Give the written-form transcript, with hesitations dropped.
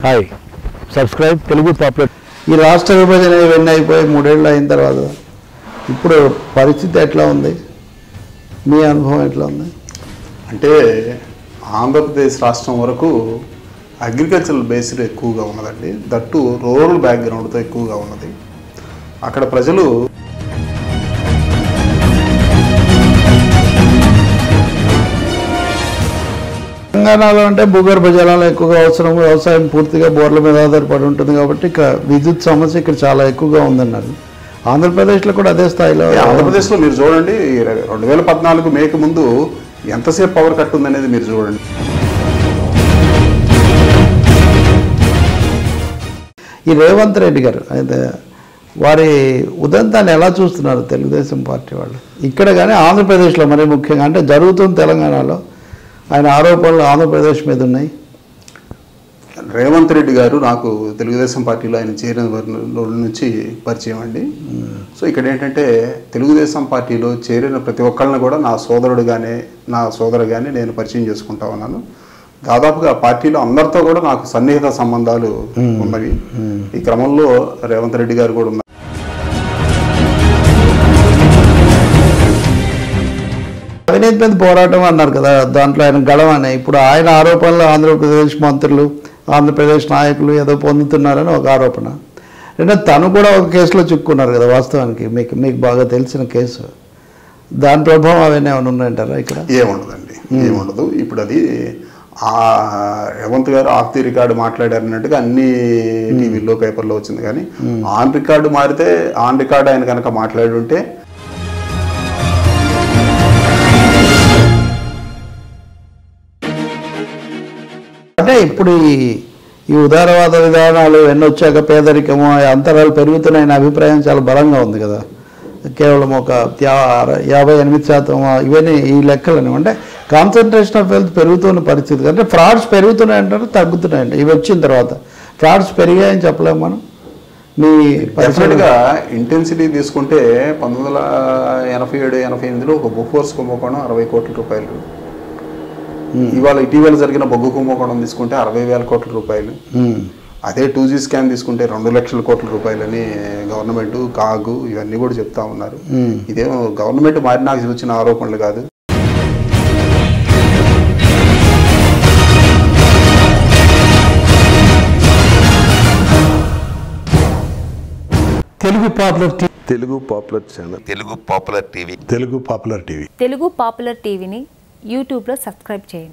Hi subscribe Telugu popular. ఈ రాష్ట్ర విభజన ఇవన్నీ అయిపోయి 3 ఏళ్ళు అయిన తర్వాత ఇప్పుడు పరిస్థితి ఎట్లా ఉంది, మీ అనుభవం ఎట్లా ఉంది? అంటే ఆంధ్రప్రదేశ్ రాష్ట్రం వరకు అగ్రికల్చరల్ బేస్డ్ ఎక్కువగా ఉన్నదండి. దట్టు రూరల్ బ్యాక్గ్రౌండ్తో ఎక్కువగా ఉన్నది. అక్కడ ప్రజలు తెలంగాణలో అంటే భూగర్భ జలాలు ఎక్కువగా అవసరం, వ్యవసాయం పూర్తిగా బోర్ల మీద ఆధారపడి ఉంటుంది కాబట్టి ఇక విద్యుత్ సమస్య ఇక్కడ చాలా ఎక్కువగా ఉందన్నారు. ఆంధ్రప్రదేశ్లో కూడా అదే స్థాయిలో. ఆంధ్రప్రదేశ్లో మీరు చూడండి 2014 మేకి ముందు ఎంతసేపు పవర్ కట్ ఉందనేది మీరు చూడండి. ఈ రేవంత్ రెడ్డి గారు అయితే వారి ఉదంతాన్ని ఎలా చూస్తున్నారు తెలుగుదేశం పార్టీ వాళ్ళు ఇక్కడ కానీ ఆంధ్రప్రదేశ్లో మరి ముఖ్యంగా? అంటే జరుగుతుంది తెలంగాణలో, ఆయన ఆరోపణలు ఆంధ్రప్రదేశ్ మీద ఉన్నాయి. రేవంత్ రెడ్డి గారు నాకు తెలుగుదేశం పార్టీలో ఆయన చేరిన నుంచి పరిచయం అండి. సో ఇక్కడ ఏంటంటే తెలుగుదేశం పార్టీలో చేరిన ప్రతి ఒక్కళ్ళని కూడా నా సోదరుడుగానే, నా సోదరుగానే నేను పరిచయం చేసుకుంటా ఉన్నాను. దాదాపుగా పార్టీలో అందరితో కూడా నాకు సన్నిహిత సంబంధాలు ఉన్నవి. ఈ క్రమంలో రేవంత్ రెడ్డి గారు కూడా ఉన్నారు. అవినీతి మీద పోరాటం అన్నారు కదా, దాంట్లో ఆయన గడవని. ఇప్పుడు ఆయన ఆరోపణలు ఆంధ్రప్రదేశ్ మంత్రులు, ఆంధ్రప్రదేశ్ నాయకులు ఏదో పొందుతున్నారని ఒక ఆరోపణ. రెండో తను కూడా ఒక కేసులో చిక్కున్నారు కదా, వాస్తవానికి మీకు బాగా తెలిసిన కేసు. దాని ప్రభావం అవన్నీ ఏమైనా ఉన్నాయంటారా ఇక్కడ? ఏముండదండి, ఏముండదు. ఇప్పుడు అది రేవంత్ గారు ఆఫ్ ది రికార్డు మాట్లాడారన్నట్టుగా అన్ని టీవీల్లో పేపర్లో వచ్చింది. కానీ ఆన్ రికార్డు మారితే, ఆన్ రికార్డు ఆయన కనుక మాట్లాడి ఉంటే అంటే ఇప్పుడు ఈ ఉదారవాద విధానాలు ఎన్ని వచ్చాక పేదరికము, అంతరాలు పెరుగుతున్నాయనే అభిప్రాయం చాలా బలంగా ఉంది కదా. కేవలం ఒక 58% ఇవన్నీ ఈ లెక్కలని. అంటే కాన్సన్ట్రేషన్ ఆఫ్ వెల్త్ పెరుగుతున్న పరిస్థితి. అంటే ఫ్రాడ్స్ పెరుగుతున్నాయంటారు, తగ్గుతున్నాయంట ఇవి వచ్చిన తర్వాత? ఫ్రాడ్స్ పెరిగాయని చెప్పలేము మనం. మీ డెఫినెట్గా ఇంటెన్సిటీ తీసుకుంటే 1987-88లో ఒక బొఫోర్స్ కుంభకోణం 60 కోట్ల రూపాయలు. ఇటీవల జరిగిన బొగ్గు కుంభకోణం తీసుకుంటే 60,000 కోట్ల రూపాయలు. అదే 2G స్కామ్ తీసుకుంటే 2 లక్షల కోట్ల రూపాయలని గవర్నమెంట్, కాగు ఇవన్నీ కూడా చెప్తా ఉన్నారు. ఇదేమో గవర్నమెంట్ మారినాక వచ్చిన ఆరోపణలు కాదు. Telugu popular TV, Telugu popular channel, Telugu popular TV, Telugu popular TV, Telugu popular టీవీని యూట్యూబ్లో సబ్స్క్రైబ్ చేయండి.